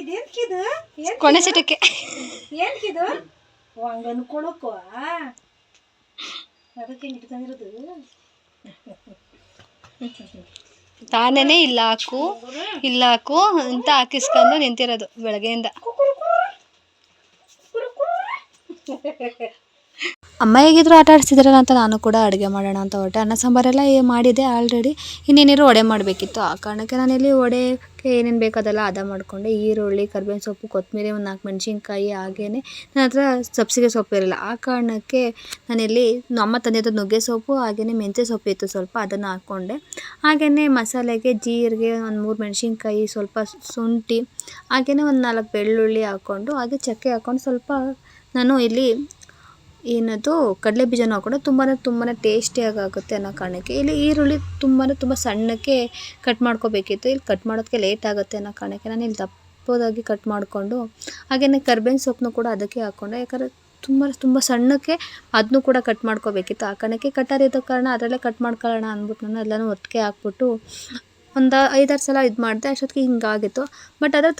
ಇದೇನ್ಕಿದು ಕೊನೆ ಸಿಟಕ್ಕೆ ಏನ್ಕಿದು ಹಂಗ ಅನ್ಕೊಳಕ್ಕ ಅದಕ್ಕೆ ಇಟ್ಕೊಂಡಿರೋದು ತಾನೇನೆ ಇಲ್ಲ ಹಾಕು ಅಂತ ಹಾಕಿಸ್ಕೊಂಡು ನಿಂತಿರೋದು ಬೆಳಗ್ಗೆಯಿಂದ. ಅಮ್ಮ ಹೇಗಿದ್ರು ಆಟ ಆಡಿಸಿದ್ರಲ್ಲ ಅಂತ ನಾನು ಕೂಡ ಅಡುಗೆ ಮಾಡೋಣ ಅಂತ ಹೊರಟೆ. ಅನ್ನ ಸಾಂಬಾರೆಲ್ಲ ಮಾಡಿದೆ ಆಲ್ರೆಡಿ, ಇನ್ನೇನಿರೋ ವಡೆ ಮಾಡಬೇಕಿತ್ತು. ಆ ಕಾರಣಕ್ಕೆ ನಾನಿಲ್ಲಿ ವಡೆಗೆ ಏನೇನು ಬೇಕು ಅದೆಲ್ಲ ಹದ ಮಾಡಿಕೊಂಡೆ. ಈರುಳ್ಳಿ, ಕರ್ಬೇವಿನ ಸೊಪ್ಪು, ಕೊತ್ತಂಬರಿ, ಒಂದು 4 ಮೆಣಸಿನ್ಕಾಯಿ, ಹಾಗೆಯೇ ನನ್ನ ಹತ್ರ ಸಬ್ಸಿಗೆ ಸೊಪ್ಪು ಇರಲಿಲ್ಲ. ಆ ಕಾರಣಕ್ಕೆ ನಾನಿಲ್ಲಿ ಅಮ್ಮ ತಂದಿದ್ದು ನುಗ್ಗೆ ಸೊಪ್ಪು ಹಾಗೆಯೇ ಮೆಂತ್ಯ ಸೊಪ್ಪು ಇತ್ತು ಸ್ವಲ್ಪ, ಅದನ್ನು ಹಾಕ್ಕೊಂಡೆ. ಹಾಗೆಯೇ ಮಸಾಲೆಗೆ ಜೀರಿಗೆ, ಒಂದು 3 ಮೆಣಸಿನ್ಕಾಯಿ, ಸ್ವಲ್ಪ ಶುಂಠಿ, ಹಾಗೆಯೇ ಒಂದು 4 ಬೆಳ್ಳುಳ್ಳಿ ಹಾಕ್ಕೊಂಡು, ಹಾಗೆ ಚಕ್ಕೆ ಹಾಕ್ಕೊಂಡು ಸ್ವಲ್ಪ ನಾನು ಇಲ್ಲಿ ಏನದು ಕಡಲೆ ಬೀಜನೂ ಹಾಕ್ಕೊಂಡೆ. ತುಂಬಾ ಟೇಸ್ಟಿಯಾಗಿ ಆಗುತ್ತೆ ಅನ್ನೋ ಕಾರಣಕ್ಕೆ ಇಲ್ಲಿ ಈರುಳ್ಳಿ ತುಂಬ ಸಣ್ಣಕ್ಕೆ ಕಟ್ ಮಾಡ್ಕೋಬೇಕಿತ್ತು. ಇಲ್ಲಿ ಕಟ್ ಮಾಡೋದಕ್ಕೆ ಲೇಟ್ ಆಗುತ್ತೆ ಅನ್ನೋ ಕಾರಣಕ್ಕೆ ನಾನು ಇಲ್ಲಿ ದಪ್ಪದಾಗಿ ಕಟ್ ಮಾಡಿಕೊಂಡು, ಹಾಗೆಯೇ ಕರ್ಬೇವಿನ ಸೊಪ್ಪನ್ನು ಕೂಡ ಅದಕ್ಕೆ ಹಾಕ್ಕೊಂಡೆ. ಯಾಕಂದರೆ ತುಂಬ ಸಣ್ಣಕ್ಕೆ ಅದನ್ನು ಕೂಡ ಕಟ್ ಮಾಡ್ಕೋಬೇಕಿತ್ತು. ಆ ಕಾರಣಕ್ಕೆ ಕಟ್ಟರ್ ಇದ್ದ ಕಾರಣ ಅದರಲ್ಲೇ ಕಟ್ ಮಾಡ್ಕೊಳ್ಳೋಣ ಅಂದ್ಬಿಟ್ಟು ನಾನು ಎಲ್ಲನೂ ಒಟ್ಟಿಗೆ ಹಾಕ್ಬಿಟ್ಟು ಒಂದು 5-6 ಸಲ ಇದು ಮಾಡಿದೆ. ಅಷ್ಟೊತ್ತಿಗೆ ಹಿಂಗಾಗಿತ್ತು. ಬಟ್ ಅದ್ರ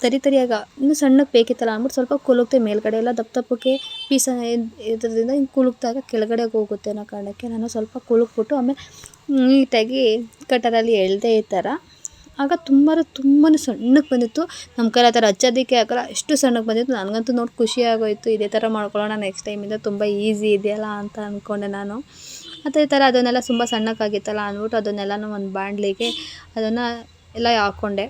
ತರಿಯಾಗ ಇನ್ನೂ ಸಣ್ಣಕ್ಕೆ ಬೇಕಿತ್ತಲ್ಲ ಅಂದ್ಬಿಟ್ಟು ಸ್ವಲ್ಪ ಕುಲುಕ್ತೆ. ಮೇಲ್ಗಡೆ ಎಲ್ಲ ದಪ್ಪಕ್ಕೆ ಪೀಸ ಇದರಿಂದ ಹಿಂಗೆ ಕುಲುಕ್ದಾಗ ಕೆಳಗಡೆ ಹೋಗುತ್ತೆ ಅನ್ನೋ ಕಾರಣಕ್ಕೆ ನಾನು ಸ್ವಲ್ಪ ಕುಲುಕ್ಬಿಟ್ಟು ಆಮೇಲೆ ನೀಟಾಗಿ ಕಟ್ಟರಲ್ಲಿ ಎಳೆದೆ ಈ ಥರ. ಆಗ ತುಂಬಾ ಸಣ್ಣಕ್ಕೆ ಬಂದಿತ್ತು. ನಮ್ಮ ಕೈಲಿ ಆ ಥರ ಹಚ್ಚೋದಕ್ಕೆ ಆಗಲ್ಲ, ಅಷ್ಟು ಸಣ್ಣಕ್ಕೆ ಬಂದಿತ್ತು. ನನಗಂತೂ ನೋಡಿ ಖುಷಿ ಆಗೋಯಿತು. ಇದೇ ಥರ ಮಾಡ್ಕೊಳ್ಳೋಣ ನೆಕ್ಸ್ಟ್ ಟೈಮಿಂದ, ತುಂಬ ಈಸಿ ಇದೆಯಲ್ಲ ಅಂತ ಅಂದ್ಕೊಂಡೆ ನಾನು. ಮತ್ತು ಈ ಥರ ಅದನ್ನೆಲ್ಲ ತುಂಬ ಸಣ್ಣಕ್ಕಾಗಿತ್ತಲ್ಲ ಅಂದ್ಬಿಟ್ಟು ಅದನ್ನೆಲ್ಲನೂ ಒಂದು ಬಾಣಲಿಗೆ ಅದನ್ನು ಎಲ್ಲ ಹಾಕ್ಕೊಂಡೆ.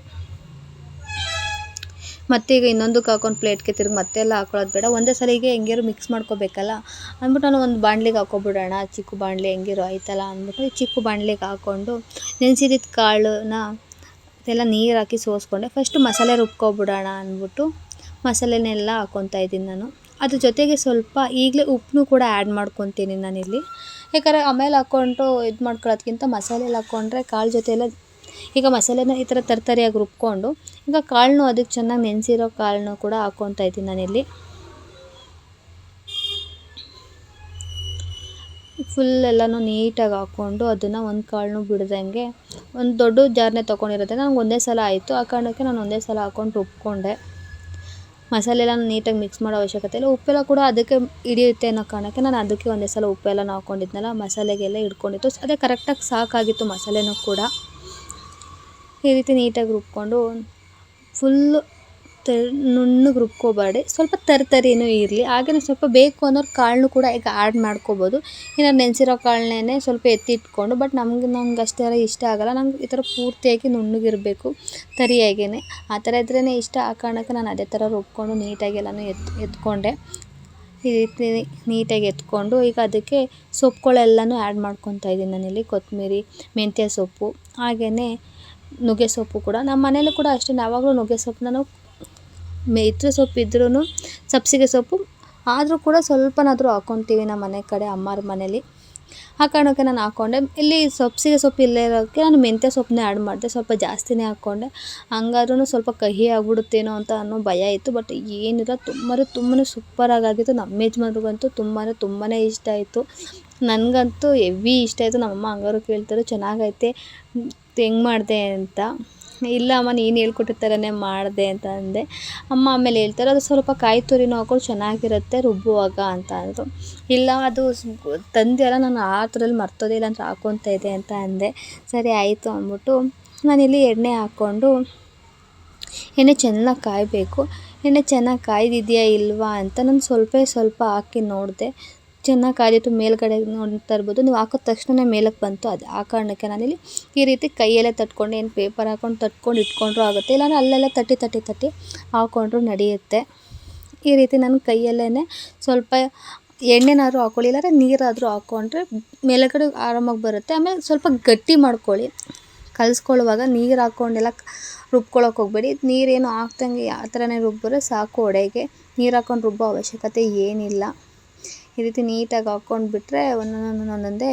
ಮತ್ತು ಈಗ ಇನ್ನೊಂದಕ್ಕೆ ಹಾಕೊಂಡು ಪ್ಲೇಟ್ಗೆ ತಿರುಗಿ ಮತ್ತೆಲ್ಲ ಹಾಕೊಳ್ಳೋದು ಬೇಡ, ಒಂದೇ ಸರಿಗೆ ಹೆಂಗಿರೋ ಮಿಕ್ಸ್ ಮಾಡ್ಕೋಬೇಕಲ್ಲ ಅಂದ್ಬಿಟ್ಟು ನಾನು ಒಂದು ಬಾಣಲಿಗೆ ಹಾಕ್ಕೊಬಿಡೋಣ. ಚಿಕ್ಕ ಬಾಣಲಿ ಹೆಂಗಿರೋ ಆಯ್ತಲ್ಲ ಅಂದ್ಬಿಟ್ಟು ಈ ಚಿಕ್ಕ ಬಾಣಲಿಗೆ ಹಾಕ್ಕೊಂಡು ನೆನೆಸಿದ ಕಾಳನ್ನ ಅದೆಲ್ಲ ನೀರು ಹಾಕಿ ಸೋಸ್ಕೊಂಡೆ. ಫಸ್ಟು ಮಸಾಲೆ ರುಬ್ಕೊಬಿಡೋಣ ಅಂದ್ಬಿಟ್ಟು ಮಸಾಲೆನೆಲ್ಲ ಹಾಕ್ಕೊತಾ ಇದ್ದೀನಿ ನಾನು. ಅದ್ರ ಜೊತೆಗೆ ಸ್ವಲ್ಪ ಈಗಲೇ ಉಪ್ಪನ್ನು ಕೂಡ ಆ್ಯಡ್ ಮಾಡ್ಕೊತೀನಿ ನಾನಿಲ್ಲಿ. ಯಾಕಂದರೆ ಆಮೇಲೆ ಹಾಕ್ಕೊಂಡು ಇದು ಮಾಡ್ಕೊಳ್ಳೋದ್ಕಿಂತ ಮಸಾಲೆಯಲ್ಲಿ ಹಾಕ್ಕೊಂಡ್ರೆ ಕಾಳು ಜೊತೆ ಎಲ್ಲ ಈಗ ಮಸಾಲೆನ ಈ ಥರ ತರಿಯಾಗಿ ರುಬ್ಕೊಂಡು ಈಗ ಕಾಳನ್ನು ಅದಕ್ಕೆ ಚೆನ್ನಾಗಿ ನೆನೆಸಿರೋ ಕಾಳನ್ನು ಕೂಡ ಹಾಕ್ಕೊತಾ ಇದ್ದೀನಿ ನಾನಿಲ್ಲಿ. ಫುಲ್ ಎಲ್ಲನೂ ನೀಟಾಗಿ ಹಾಕ್ಕೊಂಡು ಅದನ್ನು ಒಂದು ಕಾಳನ್ನು ಬಿಡ್ದಂಗೆ ಒಂದು ದೊಡ್ಡ ಜಾರ್ನೇ ತೊಗೊಂಡಿರುತ್ತೆ. ನನಗೆ ಒಂದೇ ಸಲ ಆಯಿತು. ಆ ಕಾರಣಕ್ಕೆ ನಾನು ಒಂದೇ ಸಲ ಹಾಕ್ಕೊಂಡು ರುಬ್ಕೊಂಡೆ. ಮಸಾಲೆ ಎಲ್ಲ ನೀಟಾಗಿ ಮಿಕ್ಸ್ ಮಾಡೋ ಅವಶ್ಯಕತೆ ಇಲ್ಲ. ಉಪ್ಪೆಲ್ಲ ಕೂಡ ಅದಕ್ಕೆ ಹಿಡಿಯುತ್ತೆ ಅನ್ನೋ ಕಾರಣಕ್ಕೆ ನಾನು ಅದಕ್ಕೆ ಒಂದೇ ಸಲ ಉಪ್ಪೆಲ್ಲ ಹಾಕ್ಕೊಂಡಿದ್ನಲ್ಲ, ಮಸಾಲೆಗೆಲ್ಲ ಹಿಡ್ಕೊಂಡಿತ್ತು. ಅದೇ ಕರೆಕ್ಟಾಗಿ ಸಾಕಾಗಿತ್ತು ಮಸಾಲೆನೂ ಕೂಡ. ಈ ರೀತಿ ನೀಟಾಗಿ ರುಬ್ಕೊಂಡು ಫುಲ್ಲು ನುಣ್ಣಗೆ ರುಬ್ಕೋಬೇಡಿ, ಸ್ವಲ್ಪ ತರಿನೂ ಇರಲಿ. ಹಾಗೆಯೇ ಸ್ವಲ್ಪ ಬೇಕು ಅನ್ನೋರು ಕಾಳನ್ನು ಕೂಡ ಈಗ ಆ್ಯಡ್ ಮಾಡ್ಕೋಬೋದು. ಇನ್ನು ನೆನೆಸಿರೋ ಕಾಳನ್ನೇ ಸ್ವಲ್ಪ ಎತ್ತಿಟ್ಕೊಂಡು, ಬಟ್ ನಂಗೆ ಅಷ್ಟೆಲ್ಲ ಇಷ್ಟ ಆಗೋಲ್ಲ. ನಂಗೆ ಈ ಥರ ಪೂರ್ತಿಯಾಗಿ ನುಣ್ಣಗಿರಬೇಕು, ತರಿಯಾಗೇ ಆ ಥರ ಇದ್ರೇ ಇಷ್ಟ. ಆ ಕಾರಣಕ್ಕೆ ನಾನು ಅದೇ ಥರ ರುಬ್ಕೊಂಡು ನೀಟಾಗಿ ಎಲ್ಲನೂ ಎತ್ಕೊಂಡೆ. ಈ ರೀತಿ ನೀಟಾಗಿ ಎತ್ಕೊಂಡು ಈಗ ಅದಕ್ಕೆ ಸೊಪ್ಪುಗಳೆಲ್ಲನೂ ಆ್ಯಡ್ ಮಾಡ್ಕೊತಾ ಇದ್ದೀನಿ ನಾನಿಲ್ಲಿ. ಕೊತ್ತಂಬರಿ, ಮೆಂತ್ಯ ಸೊಪ್ಪು, ಹಾಗೆಯೇ ನುಗ್ಗೆ ಸೊಪ್ಪು ಕೂಡ. ನಮ್ಮ ಮನೇಲೂ ಕೂಡ ಅಷ್ಟೇ, ಯಾವಾಗಲೂ ನುಗ್ಗೆ ಸೊಪ್ಪನ್ನ ನಾವು ಮೆಂತ್ಯ ಸೊಪ್ಪು ಇದ್ರೂ ಸಬ್ಸಿಗೆ ಸೊಪ್ಪು ಆದರೂ ಕೂಡ ಸ್ವಲ್ಪನಾದರೂ ಹಾಕ್ಕೊತೀವಿ ನಮ್ಮ ಮನೆ ಕಡೆ, ಅಮ್ಮರ ಮನೇಲಿ. ಆ ಕಾರಣಕ್ಕೆ ನಾನು ಹಾಕ್ಕೊಂಡೆ. ಇಲ್ಲಿ ಸಬ್ಸಿಗೆ ಸೊಪ್ಪು ಇಲ್ಲೇ ಇರೋಕ್ಕೆ ನಾನು ಮೆಂತ್ಯ ಸೊಪ್ಪನ್ನೇ ಆ್ಯಡ್ ಮಾಡಿದೆ, ಸ್ವಲ್ಪ ಜಾಸ್ತಿನೇ ಹಾಕ್ಕೊಂಡೆ. ಹಂಗಾದ್ರೂ ಸ್ವಲ್ಪ ಕಹಿ ಆಗ್ಬಿಡುತ್ತೇನೋ ಅಂತ ಅನ್ನೋ ಭಯ ಇತ್ತು. ಬಟ್ ಏನಿಲ್ಲ, ತುಂಬಾ ಸೂಪರಾಗಿತ್ತು. ನಮ್ಮ ಯಜಮಾನ್ರಿಗಂತೂ ತುಂಬಾ ಇಷ್ಟ ಆಯಿತು. ನನಗಂತೂ ಹೆವಿ ಇಷ್ಟ ಆಯಿತು. ನಮ್ಮಮ್ಮ ಹಂಗಾರು ಕೇಳ್ತಾರೆ ಚೆನ್ನಾಗೈತೆ ಹೆಂಗೆ ಮಾಡಿದೆ ಅಂತ. ಇಲ್ಲ ಅಮ್ಮ ನೀನು ಹೇಳ್ಕೊಟ್ಟಿದ ಥರನೇ ಮಾಡಿದೆ ಅಂತ ಅಂದೆ. ಅಮ್ಮ ಆಮೇಲೆ ಹೇಳ್ತಾರೆ ಅದು ಸ್ವಲ್ಪ ಕಾಯಿ ತುರಿನೂ ಹಾಕೊಂಡು ಚೆನ್ನಾಗಿರುತ್ತೆ ರುಬ್ಬುವಾಗ ಅಂತ ಅಂದರು. ಇಲ್ಲ ಅದು ತಂದೆಯಲ್ಲ, ನಾನು ಆ ಥರಲ್ಲಿ ಮರ್ತೋದೇ ಇಲ್ಲ ಅಂತ ಹಾಕ್ಕೊತಾ ಇದೆ ಅಂತ ಅಂದೆ. ಸರಿ ಆಯಿತು ಅಂದ್ಬಿಟ್ಟು ನಾನಿಲ್ಲಿ ಎಣ್ಣೆ ಹಾಕ್ಕೊಂಡು, ಎಣ್ಣೆ ಚೆನ್ನಾಗಿ ಕಾಯಬೇಕು. ಎಣ್ಣೆ ಚೆನ್ನಾಗಿ ಕಾಯ್ದಿದೆಯಾ ಇಲ್ವಾ ಅಂತ ನಾನು ಸ್ವಲ್ಪ ಹಾಕಿ ನೋಡಿದೆ. ಚೆನ್ನಾಗಿ ಕಾದಿತ್ತು. ಮೇಲ್ಗಡೆ ನೋಡ್ತಾ ಇರ್ಬೋದು, ನೀವು ಹಾಕಿದ ತಕ್ಷಣ ಮೇಲಕ್ಕೆ ಬಂತು. ಅದು ಆ ಕಾರಣಕ್ಕೆ ನಾನಿಲ್ಲಿ ಈ ರೀತಿ ಕೈಯಲ್ಲೇ ತಟ್ಕೊಂಡು, ಏನು ಪೇಪರ್ ಹಾಕ್ಕೊಂಡು ತಟ್ಕೊಂಡು ಇಟ್ಕೊಂಡ್ರೂ ಆಗುತ್ತೆ, ಇಲ್ಲಾಂದ್ರೆ ಅಲ್ಲೆಲ್ಲ ತಟ್ಟಿ ಹಾಕ್ಕೊಂಡ್ರೂ ನಡೆಯುತ್ತೆ. ಈ ರೀತಿ ನಾನು ಕೈಯಲ್ಲೇ ಸ್ವಲ್ಪ ಎಣ್ಣೆನಾದರೂ ಹಾಕ್ಕೊಳ್ಳಿ, ಇಲ್ಲಾಂದರೆ ನೀರಾದರೂ ಹಾಕ್ಕೊಂಡ್ರೆ ಮೇಲುಗಡೆ ಆರಾಮಾಗಿ ಬರುತ್ತೆ. ಆಮೇಲೆ ಸ್ವಲ್ಪ ಗಟ್ಟಿ ಮಾಡ್ಕೊಳ್ಳಿ. ಕಲಿಸ್ಕೊಳ್ಳುವಾಗ ನೀರು ಹಾಕ್ಕೊಂಡೆಲ್ಲ ರುಬ್ಕೊಳ್ಳೋಕೆ ಹೋಗಬೇಡಿ. ನೀರೇನು ಹಾಕ್ದಂಗೆ ಆ ಥರನೇ ರುಬ್ಬಿದ್ರೆ ಸಾಕು. ವಡೆಗೆ ನೀರು ಹಾಕ್ಕೊಂಡು ರುಬ್ಬೋ ಅವಶ್ಯಕತೆ ಏನಿಲ್ಲ. ಈ ರೀತಿ ನೀಟಾಗಿ ಹಾಕ್ಕೊಂಡು ಬಿಟ್ಟರೆ ಒಂದೊಂದೇ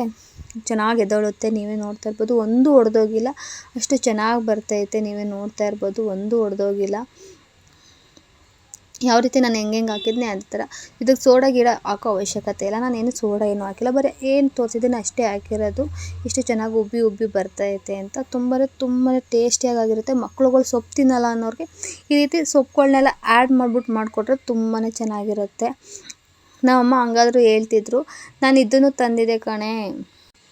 ಚೆನ್ನಾಗಿ ಎದ್ದೊಳುತ್ತೆ. ನೀವೇ ನೋಡ್ತಾ ಇರ್ಬೋದು, ಒಂದು ಒಡೆದೋಗಿಲ್ಲ, ಅಷ್ಟು ಚೆನ್ನಾಗಿ ಬರ್ತೈತೆ. ನೀವೇ ನೋಡ್ತಾ ಇರ್ಬೋದು, ಒಂದು ಒಡೆದೋಗಿಲ್ಲ. ಯಾವ ರೀತಿ ನಾನು ಹೆಂಗೆ ಹಾಕಿದ್ನಿ ಅದೇ ಥರ. ಇದಕ್ಕೆ ಸೋಡಾ ಗಿಡ ಹಾಕೋ ಅವಶ್ಯಕತೆ ಇಲ್ಲ, ನಾನೇನು ಸೋಡಾ ಏನೂ ಹಾಕಿಲ್ಲ, ಬರೀ ಏನು ತೋರಿಸಿದ್ದೀನಿ ಅಷ್ಟೇ ಹಾಕಿರೋದು. ಇಷ್ಟು ಚೆನ್ನಾಗಿ ಉಬ್ಬಿ ಉಬ್ಬಿ ಬರ್ತೈತೆ ಅಂತ. ತುಂಬಾ ಟೇಸ್ಟಿಯಾಗಿರುತ್ತೆ. ಮಕ್ಳುಗಳು ಸೊಪ್ಪು ತಿನ್ನಲ್ಲ ಅನ್ನೋರಿಗೆ ಈ ರೀತಿ ಸೊಪ್ಪುಗಳ್ನೆಲ್ಲ ಆ್ಯಡ್ ಮಾಡಿಕೊಟ್ರೆ ತುಂಬಾ ಚೆನ್ನಾಗಿರುತ್ತೆ. ನಮ್ಮಮ್ಮ ಹಂಗಾದ್ರೂ ಹೇಳ್ತಿದ್ರು, ನಾನು ಇದನ್ನು ತಂದಿದ್ದೆ ಕಣೆ,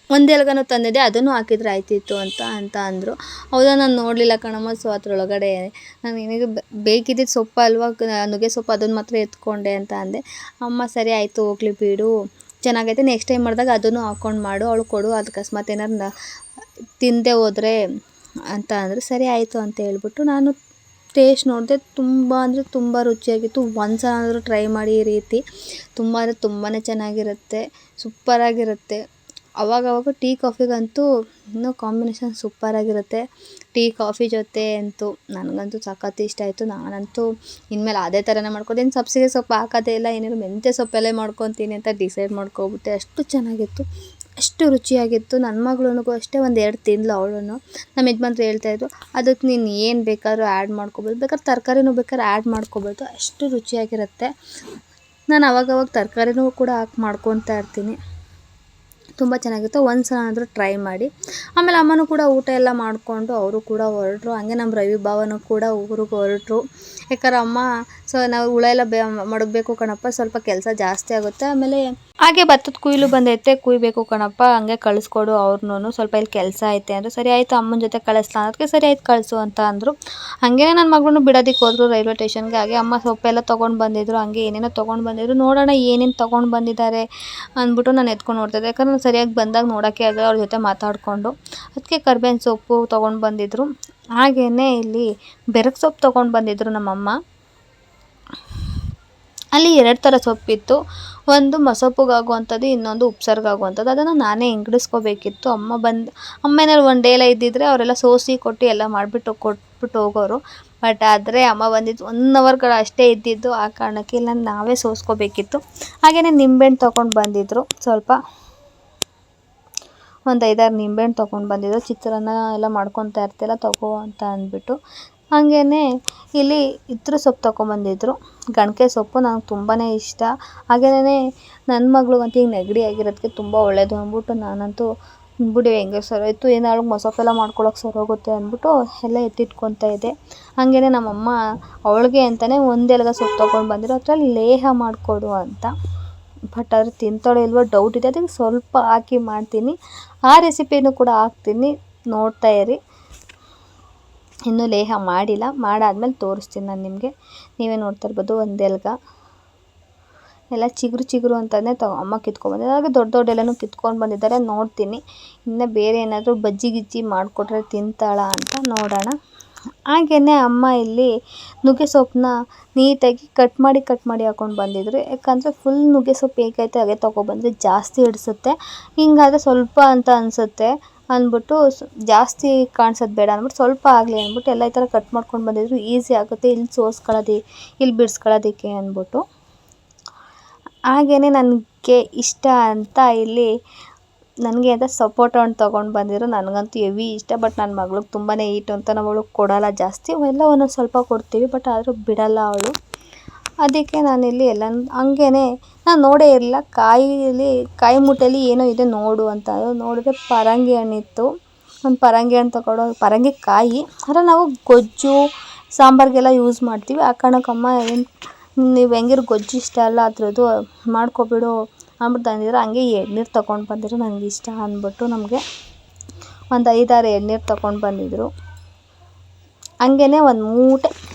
ಒಂದು ಎಲ್ಗನೂ ತಂದಿದ್ದೆ, ಅದನ್ನು ಹಾಕಿದ್ರೆ ಆಯ್ತಿತ್ತು ಅಂತ ಅಂದರು. ಹೌದಾ, ನಾನು ನೋಡಲಿಲ್ಲ ಕಣಮ್ಮ, ಸೊ ಅದರೊಳಗಡೆ ನಾನು ನಿನಗೆ ಬೇಕಿದ್ದಿದ್ದು ಸೊಪ್ಪು ಅಲ್ವಾ, ನುಗ್ಗೆ ಸೊಪ್ಪು, ಅದನ್ನು ಮಾತ್ರ ಎತ್ಕೊಂಡೆ ಅಂತ ಅಂದೆ. ಅಮ್ಮ ಸರಿ ಆಯಿತು ಹೋಗ್ಲಿ ಬಿಡು, ಚೆನ್ನಾಗೈತೆ, ನೆಕ್ಸ್ಟ್ ಟೈಮ್ ಮಾಡಿದಾಗ ಅದನ್ನು ಹಾಕ್ಕೊಂಡು ಮಾಡು, ಅವಳು ಕೊಡು, ಅದು ಅಕಸ್ಮಾತ್ ಏನಾರು ತಿಂದೆ ಹೋದರೆ ಅಂತ ಅಂದರು. ಸರಿ ಆಯಿತು ಅಂತ ಹೇಳ್ಬಿಟ್ಟು ನಾನು ಟೇಸ್ಟ್ ನೋಡಿದೆ. ತುಂಬ ಅಂದರೆ ತುಂಬ ರುಚಿಯಾಗಿತ್ತು. ಒಂದು ಸಲ ಆದರೂ ಟ್ರೈ ಮಾಡಿ ಈ ರೀತಿ. ತುಂಬಾ ಚೆನ್ನಾಗಿರುತ್ತೆ, ಸೂಪರಾಗಿರುತ್ತೆ. ಅವಾಗವಾಗ ಟೀ ಕಾಫಿಗಂತೂ ಇನ್ನೂ ಕಾಂಬಿನೇಷನ್ ಸೂಪರಾಗಿರುತ್ತೆ. ಟೀ ಕಾಫಿ ಜೊತೆ ಅಂತೂ ನನಗಂತೂ ಸಖತ್ ಇಷ್ಟ ಆಯಿತು. ನಾನಂತೂ ಇನ್ಮೇಲೆ ಅದೇ ಥರನೇ ಮಾಡ್ಕೊತೀನಿ. ಸಬ್ಸಿಗೆ ಸೊಪ್ಪು ಹಾಕೋದೇ ಇಲ್ಲ, ಏನಿಲ್ಲ ಮೆಂತ್ಯ ಸೊಪ್ಪಲ್ಲೇ ಮಾಡ್ಕೊತೀನಿ ಅಂತ ಡಿಸೈಡ್ ಮಾಡ್ಕೊಬಿಟ್ಟೆ. ಅಷ್ಟು ಚೆನ್ನಾಗಿತ್ತು, ಅಷ್ಟು ರುಚಿಯಾಗಿತ್ತು. ನನ್ನ ಮಗಳಿಗೂ ಅಷ್ಟೇ, 1-2 ತಿಂದ್ಲು ಅವಳು. ನಮ್ಮ ಯಜಮಾನ್ರು ಹೇಳ್ತಾಯಿದ್ರು, ಅದಕ್ಕೆ ನೀನು ಏನು ಬೇಕಾದ್ರೂ ಆ್ಯಡ್ ಮಾಡ್ಕೊಬೋದು, ಬೇಕಾದ್ರೆ ತರಕಾರಿನೂ ಬೇಕಾದ್ರೆ ಆ್ಯಡ್ ಮಾಡ್ಕೊಬೋದು, ಅಷ್ಟು ರುಚಿಯಾಗಿರುತ್ತೆ. ನಾನು ಅವಾಗವಾಗ ತರಕಾರಿನೂ ಕೂಡ ಹಾಕಿ ಮಾಡ್ಕೊತಾ ಇರ್ತೀನಿ. ತುಂಬ ಚೆನ್ನಾಗಿತ್ತು. ಒಂದು ಸಲ ಆದರೂ ಟ್ರೈ ಮಾಡಿ. ಆಮೇಲೆ ಅಮ್ಮನೂ ಕೂಡ ಊಟ ಎಲ್ಲ ಮಾಡಿಕೊಂಡು ಅವರು ಕೂಡ ಹೊರಟರು. ಹಂಗೆ ನಮ್ಮ ರವಿ ಭಾವನೂ ಕೂಡ ಊರಿಗೆ ಹೊರಟರು. ಯಾಕಂದ್ರೆ ಅಮ್ಮ ನಾವು ಹುಳ ಎಲ್ಲ ಮಡಗಬೇಕು ಕಣಪ್ಪ, ಸ್ವಲ್ಪ ಕೆಲಸ ಜಾಸ್ತಿ ಆಗುತ್ತೆ, ಆಮೇಲೆ ಹಾಗೆ ಭತ್ತದ ಕುಯ್ಲು ಬಂದೈತೆ, ಕುಯ್ಬೇಕು ಕಣಪ್ಪ, ಹಂಗೆ ಕಳಿಸ್ಕೊಡು ಅವ್ರನ್ನೂ, ಸ್ವಲ್ಪ ಇಲ್ಲಿ ಕೆಲಸ ಐತೆ ಅಂದರು. ಸರಿ ಆಯಿತು, ಅಮ್ಮನ ಜೊತೆ ಕಳಿಸ್ಲಾ ಅನ್ನೋದಕ್ಕೆ ಸರಿ ಆಯ್ತು ಕಳಿಸು ಅಂತ ಅಂದರು. ಹಾಗೇ ನನ್ನ ಮಗಳನ್ನೂ ಬಿಡೋದಕ್ಕೆ ಹೋದರು ರೈಲ್ವೆ ಸ್ಟೇಷನ್ಗೆ. ಹಾಗೆ ಅಮ್ಮ ಸೊಪ್ಪೆಲ್ಲ ತೊಗೊಂಡು ಬಂದಿದ್ರು, ಹಂಗೆ ಏನೇನೋ ತೊಗೊಂಡು ಬಂದಿದ್ರು. ನೋಡೋಣ ಏನೇನು ತೊಗೊಂಡು ಬಂದಿದ್ದಾರೆ ಅಂದ್ಬಿಟ್ಟು ನಾನು ಎತ್ಕೊಂಡು ನೋಡ್ತಾಯಿದ್ದೆ. ಯಾಕಂದ್ರೆ ನಾನು ಸರಿಯಾಗಿ ಬಂದಾಗ ನೋಡೋಕ್ಕೆ ಆಗಲ್ಲ ಅವ್ರ ಜೊತೆ ಮಾತಾಡಿಕೊಂಡು. ಅದಕ್ಕೆ ಕರ್ಬೇವಿನ ಸೊಪ್ಪು ತೊಗೊಂಡು ಬಂದಿದ್ರು. ಹಾಗೆಯೇ ಇಲ್ಲಿ ಬೆರಕೆ ಸೊಪ್ಪು ತೊಗೊಂಡು ಬಂದಿದ್ರು ನಮ್ಮಮ್ಮ. ಅಲ್ಲಿ 2 ಥರ ಸೊಪ್ಪಿತ್ತು. ಒಂದು ಮಸೊಪ್ಪಿಗಾಗುವಂಥದ್ದು, ಇನ್ನೊಂದು ಉಪ್ಸಾರಿಗಾಗುವಂಥದ್ದು. ಅದನ್ನು ನಾನೇ ಇಂಗಡಿಸ್ಕೋಬೇಕಿತ್ತು. ಅಮ್ಮ ಏನಾದ್ರು ಒಂದು ಡೇ ಎಲ್ಲ ಇದ್ದಿದ್ದರೆ ಅವರೆಲ್ಲ ಸೋಸಿ ಕೊಟ್ಟು ಎಲ್ಲ ಕೊಟ್ಬಿಟ್ಟು ಹೋಗೋರು. ಬಟ್ ಆದರೆ ಅಮ್ಮ ಬಂದಿದ್ದು 1 ಅವರ್ಗಳು ಅಷ್ಟೇ ಇದ್ದಿದ್ದು, ಆ ಕಾರಣಕ್ಕೆ ಇಲ್ಲ ನಾವೇ ಸೋಸ್ಕೋಬೇಕಿತ್ತು. ಹಾಗೆಯೇ ನಿಂಬೆಹಣ್ಣು ತೊಗೊಂಡು ಬಂದಿದ್ದರು. ಸ್ವಲ್ಪ ಒಂದು 5-6 ನಿಂಬೆಹಣ್ಣು ತೊಗೊಂಡು ಬಂದಿದ್ದರು. ಚಿತ್ರಾನ್ನ ಎಲ್ಲ ಮಾಡ್ಕೊತಾ ಇರ್ತಿಲ್ಲ ತಗೋ ಅಂತ ಅಂದ್ಬಿಟ್ಟು. ಹಾಗೆಯೇ ಇಲ್ಲಿ ಇದ್ರ ಸೊಪ್ಪು ತೊಗೊಂಬಂದಿದ್ರು, ಗಣಕೆ ಸೊಪ್ಪು, ನನಗೆ ತುಂಬಾ ಇಷ್ಟ. ಹಾಗೆಯೇ ನನ್ನ ಮಗಳಿಗಂತೂ ಈಗ ನೆಗಡಿ ಆಗಿರೋದಕ್ಕೆ ತುಂಬ ಒಳ್ಳೆಯದು ಅಂದ್ಬಿಟ್ಟು ನಾನಂತೂ ಬಿಡಿ ಹೆಂಗೆ ಸರೋಯ್ತು, ಏನಾದ್ರು ಮಸೊಪ್ಪೆಲ್ಲ ಮಾಡ್ಕೊಳಕ್ಕೆ ಸರೋಗುತ್ತೆ ಅಂದ್ಬಿಟ್ಟು ಎಲ್ಲ ಎತ್ತಿಟ್ಕೊತಾ ಇದ್ದೆ. ಹಾಗೆಯೇ ನಮ್ಮಮ್ಮ ಅವಳಿಗೆ ಅಂತಲೇ 1 ಎಲೆಗ ಸೊಪ್ಪು ತೊಗೊಂಡು ಬಂದಿರೋ, ಅದರಲ್ಲಿ ಲೇಹ ಮಾಡಿಕೊಡು ಅಂತ. ಬಟ್ ಆದರೆ ತಿಂತಾಳೋ ಇಲ್ವೋ ಡೌಟ್ ಇದೆ, ಅದಕ್ಕೆ ಸ್ವಲ್ಪ ಹಾಕಿ ಮಾಡ್ತೀನಿ. ಆ ರೆಸಿಪಿನೂ ಕೂಡ ಹಾಕ್ತೀನಿ, ನೋಡ್ತಾ ಇರಿ. ಇನ್ನೂ ಲೇಹ ಮಾಡಿಲ್ಲ, ಮಾಡಾದ್ಮೇಲೆ ತೋರಿಸ್ತೀನಿ ನಾನು ನಿಮಗೆ. ನೀವೇ ನೋಡ್ತಾ ಇರ್ಬೋದು. 1 ಎಲೆಗ ಎಲ್ಲ ಚಿಗುರು ಅಂತಲೇ ಅಮ್ಮ ಕಿತ್ಕೊಂಡ್ಬಂದಿದ್ದಾರೆ. ಹಾಗೆ ದೊಡ್ಡ ಎಲ್ಲನೂ ಕಿತ್ಕೊಂಡು ಬಂದಿದ್ದಾರೆ. ನೋಡ್ತೀನಿ ಇನ್ನು ಬೇರೆ ಏನಾದರೂ ಬಜ್ಜಿ ಗಿಜ್ಜಿ ಮಾಡಿಕೊಟ್ರೆ ತಿಂತಾಳ ಅಂತ ನೋಡೋಣ. ಹಾಗೆಯೇ ಅಮ್ಮ ಇಲ್ಲಿ ನುಗ್ಗೆ ಸೊಪ್ಪನ್ನ ನೀಟಾಗಿ ಕಟ್ ಮಾಡಿ ಹಾಕ್ಕೊಂಡು ಬಂದಿದ್ರು. ಯಾಕಂದರೆ ಫುಲ್ ನುಗ್ಗೆ ಸೊಪ್ಪು ಹೇಗೈತೆ ಹಾಗೆ ತೊಗೊಬಂದರೆ ಜಾಸ್ತಿ ಹಿಡಿಸುತ್ತೆ, ಹಿಂಗಾದರೆ ಸ್ವಲ್ಪ ಅಂತ ಅನಿಸುತ್ತೆ ಅಂದ್ಬಿಟ್ಟು ಜಾಸ್ತಿ ಕಾಣಿಸೋದು ಬೇಡ ಅಂದ್ಬಿಟ್ಟು ಸ್ವಲ್ಪ ಆಗಲಿ ಅಂದ್ಬಿಟ್ಟು ಎಲ್ಲ ಈ ಥರ ಕಟ್ ಮಾಡ್ಕೊಂಡು ಬಂದಿದ್ರು. ಈಸಿ ಆಗುತ್ತೆ ಇಲ್ಲಿ ಇಲ್ಲಿ ಬಿಡಿಸ್ಕೊಳ್ಳೋದಕ್ಕೆ ಅಂದ್ಬಿಟ್ಟು. ಹಾಗೆಯೇ ನನಗೆ ಇಷ್ಟ ಅಂತ ಇಲ್ಲಿ ನನಗೆ ಅಂತ ಸಪೋಟ ಹಣ್ಣು ತೊಗೊಂಡು ಬಂದಿದ್ರು. ನನಗಂತೂ ಹೆವಿ ಇಷ್ಟ, ಬಟ್ ನನ್ನ ಮಗಳಿಗೆ ತುಂಬಾ ಈಟು ಅಂತ ನಾವು ಅವಳಿಗೆ ಕೊಡೋಲ್ಲ ಜಾಸ್ತಿ, ಎಲ್ಲ ಒಂದೊಂದು ಸ್ವಲ್ಪ ಕೊಡ್ತೀವಿ, ಬಟ್ ಆದರೂ ಬಿಡಲ್ಲ ಅವಳು. ಅದಕ್ಕೆ ನಾನಿಲ್ಲಿ ಎಲ್ಲ ಹಂಗೇ ನಾನು ನೋಡೇ ಇರಲಿಲ್ಲ, ಕಾಯಿ ಮೂಟೆಯಲ್ಲಿ ಏನೋ ಇದೆ ನೋಡು ಅಂತ ನೋಡಿದ್ರೆ ಪರಂಗಿ ಹಣ್ಣಿತ್ತು. ಒಂದು ಪರಂಗಿ ಹಣ್ಣು ಪರಂಗಿ ಕಾಯಿ ಆದರೆ ನಾವು ಗೊಜ್ಜು ಸಾಂಬಾರಿಗೆಲ್ಲ ಯೂಸ್ ಮಾಡ್ತೀವಿ. ಆ ಕಾರಣಕ್ಕಮ್ಮ ನೀವು ಹೆಂಗಿರು ಗೊಜ್ಜು ಇಷ್ಟ ಅಲ್ಲ ಅದ್ರದ್ದು ಮಾಡ್ಕೊಬಿಡು ಅಂದ್ಬಿಟ್ಟು ತಂದಿದ್ರು. ಹಂಗೆ ಎಳ್ನೀರು ತೊಗೊಂಡು ಬಂದಿದ್ರು, ನನಗೆ ಇಷ್ಟ ಅಂದ್ಬಿಟ್ಟು ನಮಗೆ ಒಂದು 5-6 ಎಳ್ನೀರು ತೊಗೊಂಡು ಬಂದಿದ್ರು. ಹಂಗೇ ಒಂದು ಮೂಟೆ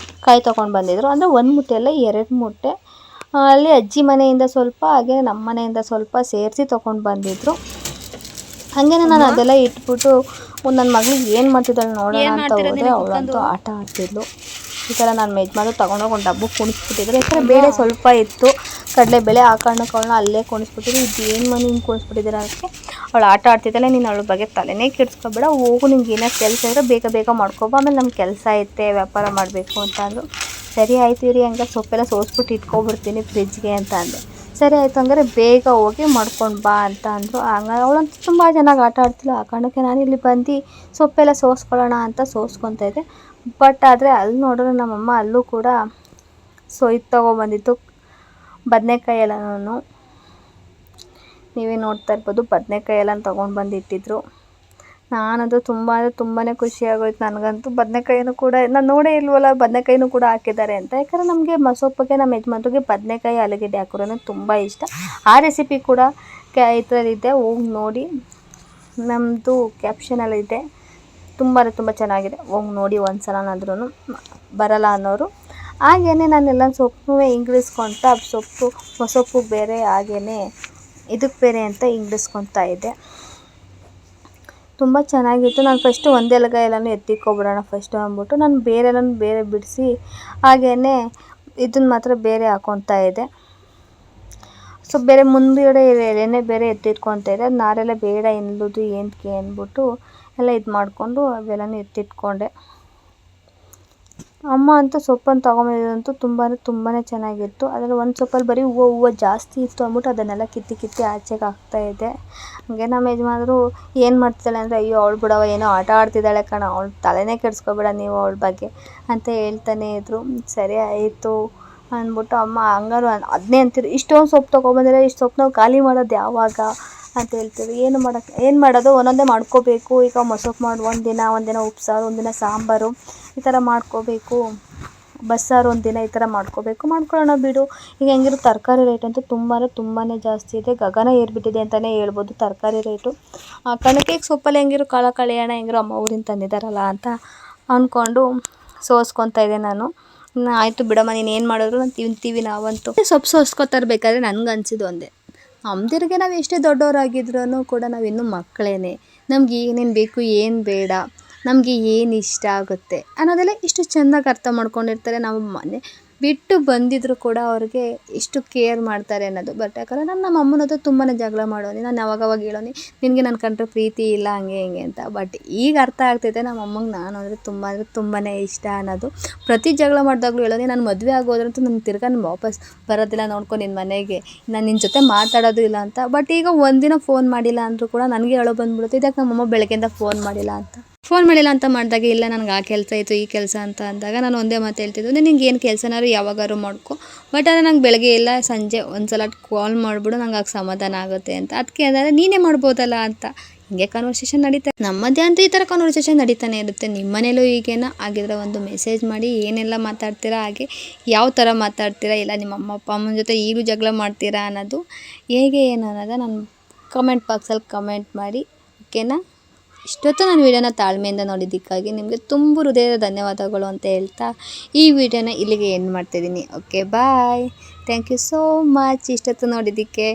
ಕಾಯಿ ತೊಗೊಂಡು ಬಂದಿದ್ರು, ಅಂದರೆ 1 ಮೂಟೆ ಅಲ್ಲ 2 ಮೂಟೆ. ಅಲ್ಲಿ ಅಜ್ಜಿ ಮನೆಯಿಂದ ಸ್ವಲ್ಪ, ಹಾಗೆ ನಮ್ಮ ಮನೆಯಿಂದ ಸ್ವಲ್ಪ ಸೇರಿಸಿ ತೊಗೊಂಡು ಬಂದಿದ್ರು. ಹಾಗೇ ನಾನು ಅದೆಲ್ಲ ಇಟ್ಬಿಟ್ಟು ನನ್ನ ಮಗಳಿಗೆ ಏನು ಮಾಡ್ತಿದ್ದಾಳೆ ನೋಡೋಣ ಅಂತ ಹೋದರೆ ಅವಳಂತೂ ಆಟ ಆಡ್ತಿದ್ಲು. ಈ ಥರ ನನ್ನ ಯಜಮಾನ್ರು ತೊಗೊಂಡೋಗಿ ಒಂದು ಡಬ್ಬಕ್ಕೆ ಕುಣಿಸ್ಬಿಟ್ಟಿದ್ರು. ಯಾಕಂದರೆ ಬೇಳೆ ಸ್ವಲ್ಪ ಇತ್ತು, ಕಡಲೆಬೇಳೆ, ಆ ಕಾರಣಕ್ಕೆ ಅವಳನ್ನ ಅಲ್ಲೇ ಕುಣಿಸ್ಬಿಟ್ಟಿದ್ರು. ಇದೇನು ಮನೆ ಹಿಂಗೆ ಕುಣಿಸ್ಬಿಟ್ಟಿದ್ದೀರ ಅದಕ್ಕೆ ಅವಳು ಆಟ ಆಡ್ತಿದ್ದಾಳೆ. ನೀನು ಅವಳ ಬಗ್ಗೆ ತಲೆನೇ ಕೆಡಿಸ್ಕೊಬೇಡ, ಹೋಗು, ನಿಂಗೆ ಏನಾರು ಕೆಲಸ ಇದ್ದರೆ ಬೇಗ ಮಾಡ್ಕೊಬ, ಆಮೇಲೆ ನಮ್ಗೆ ಕೆಲಸ ಐತೆ ವ್ಯಾಪಾರ ಮಾಡಬೇಕು ಅಂತ ಅಂದರು. ಸರಿ ಆಯ್ತು ಇರಿ, ಹಂಗೆ ಸೊಪ್ಪೆಲ್ಲ ಸೋಸ್ಬಿಟ್ಟು ಇಟ್ಕೊಬಿಡ್ತೀನಿ ಫ್ರಿಜ್ಗೆ ಅಂತ ಅಂದೆ. ಸರಿ ಆಯಿತು ಹಂಗಾರೆ ಬೇಗ ಹೋಗಿ ಮಾಡ್ಕೊಂಡು ಬಾ ಅಂತ ಅಂದರು. ಹಂಗಾಗಿ ಅವಳಂತೂ ತುಂಬ ಚೆನ್ನಾಗಿ ಆಟ ಆಡ್ತಿಲ್ಲ. ಆ ಕಾರಣಕ್ಕೆ ನಾನಿಲ್ಲಿ ಬಂದು ಸೊಪ್ಪೆಲ್ಲ ಸೋಸ್ಕೊಳ್ಳೋಣ ಅಂತ ಸೋಸ್ಕೊತಾ ಇದ್ದೆ. ಬಟ್ ಆದರೆ ಅಲ್ಲಿ ನೋಡಿದ್ರೆ ನಮ್ಮಮ್ಮ ಅಲ್ಲೂ ಕೂಡ ಸೊ ಇದು ತೊಗೊಬಂದಿತ್ತು ಬದನೆಕಾಯಿ ಎಲ್ಲನೂ ನೀವೇ ನೋಡ್ತಾ ಇರ್ಬೋದು. ಬದನೆಕಾಯಿ ಎಲ್ಲ ತೊಗೊಂಡು ಬಂದು ಇಟ್ಟಿದ್ರು. ನಾನದು ತುಂಬಾ ಖುಷಿಯಾಗೋಯ್ತು ನನಗಂತೂ. ಬದನೆಕಾಯಿನೂ ಕೂಡ ನಾನು ನೋಡೇ ಇಲ್ವಲ್ಲ ಬದನೆಕಾಯಿನೂ ಕೂಡ ಹಾಕಿದ್ದಾರೆ ಅಂತ. ಯಾಕಂದರೆ ನಮಗೆ ಮಸೊಪ್ಪಿಗೆ ನಮ್ಮ ಯಜಮಾನ್ರಿಗೆ ಬದನೆಕಾಯಿ ಆಲೂಗೆಡ್ಡೆ ಹಾಕೋರು ತುಂಬ ಇಷ್ಟ. ಆ ರೆಸಿಪಿ ಕೂಡ ಇದರಲ್ಲಿದೆ, ಹೋಗಿ ನೋಡಿ. ನಮ್ಮದು ಕ್ಯಾಪ್ಷನಲ್ಲಿದೆ. ತುಂಬ ಚೆನ್ನಾಗಿದೆ, ಹೋಗಿ ನೋಡಿ ಒಂದು ಸಲನಾದ್ರೂ ಬರಲ್ಲ ಅನ್ನೋರು. ಹಾಗೆಯೇ ನಾನೆಲ್ಲ ಸೊಪ್ಪು ಇಂಗ್ಳಿಸ್ಕೊತ ಸೊಪ್ಪು ಬೇರೆ ಹಾಗೆಯೇ ಇದಕ್ಕೆ ಬೇರೆ ಅಂತ ಇಂಗ್ಳಿಸ್ಕೊತಾ ಇದ್ದೆ. ತುಂಬ ಚೆನ್ನಾಗಿತ್ತು. ನಾನು ಫಸ್ಟು ಒಂದೇ ಎಲಗ ಎಲ್ಲನೂ ಎತ್ತಿಕ್ಕೊಬಿಡೋಣ ಫಸ್ಟು ಅಂದ್ಬಿಟ್ಟು ನಾನು ಬೇರೆ ಬಿಡಿಸಿ ಹಾಗೆಯೇ ಇದನ್ನು ಮಾತ್ರ ಬೇರೆ ಹಾಕ್ಕೊತಾ ಇದ್ದೆ. ಸೊ ಬೇರೆ ಮುಂದುಗಡೆ ಎಲೆನೇ ಬೇರೆ ಎತ್ತಿಟ್ಕೊತಾ ಇದ್ದೆ. ನಾರೆಲ್ಲ ಬೇಡ ಎನ್ನುವುದು ಏನಕ್ಕೆ ಅಂದ್ಬಿಟ್ಟು ಎಲ್ಲ ಇದು ಮಾಡಿಕೊಂಡು ಅವೆಲ್ಲನೂ ಎತ್ತಿಟ್ಕೊಂಡೆ. ಅಮ್ಮ ಅಂತೂ ಸೊಪ್ಪನ್ನು ತೊಗೊಂಬಂದಿದ್ದಂತೂ ತುಂಬಾ ಚೆನ್ನಾಗಿತ್ತು. ಅದರಲ್ಲಿ ಒಂದು ಸೊಪ್ಪಲ್ಲಿ ಬರೀ ಹೂವು ಜಾಸ್ತಿ ಇತ್ತು ಅಂದ್ಬಿಟ್ಟು ಅದನ್ನೆಲ್ಲ ಕಿತ್ತಿ ಆಚೆಗೆ ಹಾಕ್ತಾಯಿದ್ದೆ. ಹಾಗೆ ನಮ್ಮ ಯಜಮಾನರು ಏನು ಮಾಡ್ತಿದ್ದಾಳೆ ಅಂದರೆ, ಅಯ್ಯೋ ಅವಳು ಬಿಡವ ಏನೋ ಆಟ ಆಡ್ತಿದ್ದಾಳೆ ಕಣ, ಅವಳು ತಲೆನೇ ಕೆಡಿಸ್ಕೊಬೇಡ ನೀವು ಅವಳ ಬಗ್ಗೆ ಅಂತ ಹೇಳ್ತಾನೆ ಇದ್ದರು. ಸರಿ ಆಯಿತು ಅಂದ್ಬಿಟ್ಟು ಅಮ್ಮ ಹಂಗಾರು ಅದನ್ನೇ ಅಂತಿದ್ರು, ಇಷ್ಟೊಂದು ಸೊಪ್ಪು ತೊಗೊಬಂದಿರ, ಇಷ್ಟು ಸೊಪ್ಪು ನಾವು ಖಾಲಿ ಮಾಡೋದು ಯಾವಾಗ ಅಂತ ಹೇಳ್ತಿದ್ರು. ಏನು ಮಾಡೋದು ಒಂದೊಂದೇ ಮಾಡ್ಕೋಬೇಕು. ಈಗ ಮೊಸೊಪ್ಪು ಮಾಡಿ ಒಂದಿನ ಉಪ್ಸಾರು, ಒಂದಿನ ಸಾಂಬಾರು ಈ ಥರ ಮಾಡ್ಕೋಬೇಕು. ಬಸ್ಸಾರು ಒಂದಿನ ಈ ಥರ ಮಾಡ್ಕೊಳ್ಳೋಣ ಬಿಡು. ಈಗ ಹೆಂಗಿರೋ ತರಕಾರಿ ರೇಟ್ ಅಂತೂ ತುಂಬಾ ಜಾಸ್ತಿ ಇದೆ. ಗಗನ ಏರಿಬಿಟ್ಟಿದೆ ಅಂತಲೇ ಹೇಳ್ಬೋದು ತರಕಾರಿ ರೇಟು. ಕಣಕ್ಕೆ ಸೊಪ್ಪಲ್ಲಿ ಹೆಂಗಿರೋ ಕಾಳ ಕಳೆಯೋಣ, ಹೆಂಗಿರೋ ಅಮ್ಮ ಊರಿಂದ ತಂದಿದ್ದಾರಲ್ಲ ಅಂತ ಅಂದ್ಕೊಂಡು ಸೋಸ್ಕೊತಾ ಇದ್ದೆ ನಾನು. ಆಯಿತು ಬಿಡಮ್ಮ, ನೀನು ಏನು ಮಾಡಿದ್ರು ನಾನು ತಿಂತೀವಿ ನಾವಂತೂ. ಸೊಪ್ಪು ಸೋಸ್ಕೊತಾ ಇರಬೇಕಾದ್ರೆ ನನಗೆ ಅನಿಸಿದ್ದು ಒಂದೇ, ಅಮ್ಮದಿರಿಗೆ ನಾವು ಎಷ್ಟೇ ದೊಡ್ಡವರಾಗಿದ್ರೂ ಕೂಡ ನಾವು ಇನ್ನೂ ಮಕ್ಕಳೇನೆ. ನಮ್ಗೆ ಏನೇನು ಬೇಕು ಏನು ಬೇಡ, ನಮಗೆ ಏನು ಇಷ್ಟ ಆಗುತ್ತೆ ಅನ್ನೋದೆಲ್ಲ ಇಷ್ಟು ಚೆಂದಾಗಿ ಅರ್ಥ ಮಾಡ್ಕೊಂಡಿರ್ತಾರೆ. ನಾವು ಮನೆ ಬಿಟ್ಟು ಬಂದಿದ್ರು ಕೂಡ ಅವ್ರಿಗೆ ಎಷ್ಟು ಕೇರ್ ಮಾಡ್ತಾರೆ ಅನ್ನೋದು. ಬಟ್ ಯಾಕಂದರೆ ನಮ್ಮ ಅಮ್ಮನ ಹತ್ರ ತುಂಬಾ ಜಗಳ ಮಾಡೋನಿ. ನಾನು ಯಾವಾಗವಾಗ ಹೇಳೋನಿ, ನಿನಗೆ ನನ್ನ ಕಂಡ್ರೆ ಪ್ರೀತಿ ಇಲ್ಲ ಹಂಗೆ ಹಿಂಗೆ ಅಂತ. ಬಟ್ ಈಗ ಅರ್ಥ ಆಗ್ತೈತೆ ನಮ್ಮ ಅಮ್ಮಂಗೆ ನಾನು ಅಂದರೆ ತುಂಬಾ ಇಷ್ಟ ಅನ್ನೋದು. ಪ್ರತಿ ಜಗಳ ಮಾಡಿದಾಗಲೂ ಹೇಳೋನಿ, ನಾನು ಮದುವೆ ಆಗೋದ್ರಂತೂ ನನ್ನ ತಿರ್ಗಾ ನಾನು ವಾಪಸ್ ಬರೋದಿಲ್ಲ ನೋಡ್ಕೊ ನಿನ್ನ ಮನೆಗೆ, ನಾನು ನಿನ್ನ ಜೊತೆ ಮಾತಾಡೋದು ಇಲ್ಲ ಅಂತ. ಬಟ್ ಈಗ ಒಂದಿನ ಫೋನ್ ಮಾಡಿಲ್ಲ ಅಂದರೂ ಕೂಡ ನನಗೆ ಹೇಳೋ ಬಂದ್ಬಿಡುತ್ತೆ, ಇದಕ್ಕೆ ನಮ್ಮಮ್ಮ ಬೆಳಗ್ಗೆಯಿಂದ ಫೋನ್ ಮಾಡಿಲ್ಲ ಅಂತ ಮಾಡಿದಾಗ, ಇಲ್ಲ ನನಗೆ ಆ ಕೆಲಸ ಇತ್ತು ಈ ಕೆಲಸ ಅಂತ ಅಂದಾಗ ನಾನು ಒಂದೇ ಮಾತು ಹೇಳ್ತಿದ್ದು, ನಿನಗೆ ಏನು ಕೆಲಸನಾದ್ರು ಯಾವಾಗಾದ್ರು ಮಾಡ್ಕೊ, ಬಟ್ ಆದರೆ ನಂಗೆ ಬೆಳಗ್ಗೆ ಇಲ್ಲ ಸಂಜೆ ಒಂದು ಸಲ ಕಾಲ್ ಮಾಡಿಬಿಡು, ನಂಗೆ ಆಗ ಸಮಾಧಾನ ಆಗುತ್ತೆ ಅಂತ. ಅದಕ್ಕೆ ಅಂದರೆ ನೀನೇ ಮಾಡ್ಬೋದಲ್ಲ ಅಂತ ಹಿಂಗೆ ಕನ್ವರ್ಸೇಷನ್ ನಡೀತಾ ನಮ್ಮದೇ ಅಂತ ಈ ಥರ ಕನ್ವರ್ಸೇಷನ್ ನಡೀತಾನೆ ಇರುತ್ತೆ. ನಿಮ್ಮ ಮನೇಲೂ ಈಗೇನ ಆಗಿದ್ರೆ ಒಂದು ಮೆಸೇಜ್ ಮಾಡಿ ಏನೆಲ್ಲ ಮಾತಾಡ್ತೀರಾ, ಹಾಗೆ ಯಾವ ಥರ ಮಾತಾಡ್ತೀರಾ, ಇಲ್ಲ ನಿಮ್ಮ ಅಪ್ಪ ಅಮ್ಮನ ಜೊತೆ ಈಗಲೂ ಜಗಳ ಮಾಡ್ತೀರಾ ಅನ್ನೋದು ಹೇಗೆ ಏನು ಅನ್ನೋದು ನಾನು ಕಮೆಂಟ್ ಬಾಕ್ಸಲ್ಲಿ ಕಮೆಂಟ್ ಮಾಡಿ, ಓಕೆನಾ. ಇಷ್ಟೊತ್ತು ನಾನು ವೀಡಿಯೋನ ತಾಳ್ಮೆಯಿಂದ ನೋಡಿದ್ದಕ್ಕಾಗಿ ನಿಮಗೆ ತುಂಬ ಹೃದಯದ ಧನ್ಯವಾದಗಳು ಅಂತ ಹೇಳ್ತಾ ಈ ವಿಡಿಯೋನ ಇಲ್ಲಿಗೆ ಎಂಡ್ ಮಾಡ್ತಾಯಿದ್ದೀನಿ. Okay bye, thank you so much ಇಷ್ಟೊತ್ತು ನೋಡಿದ್ದಕ್ಕೆ.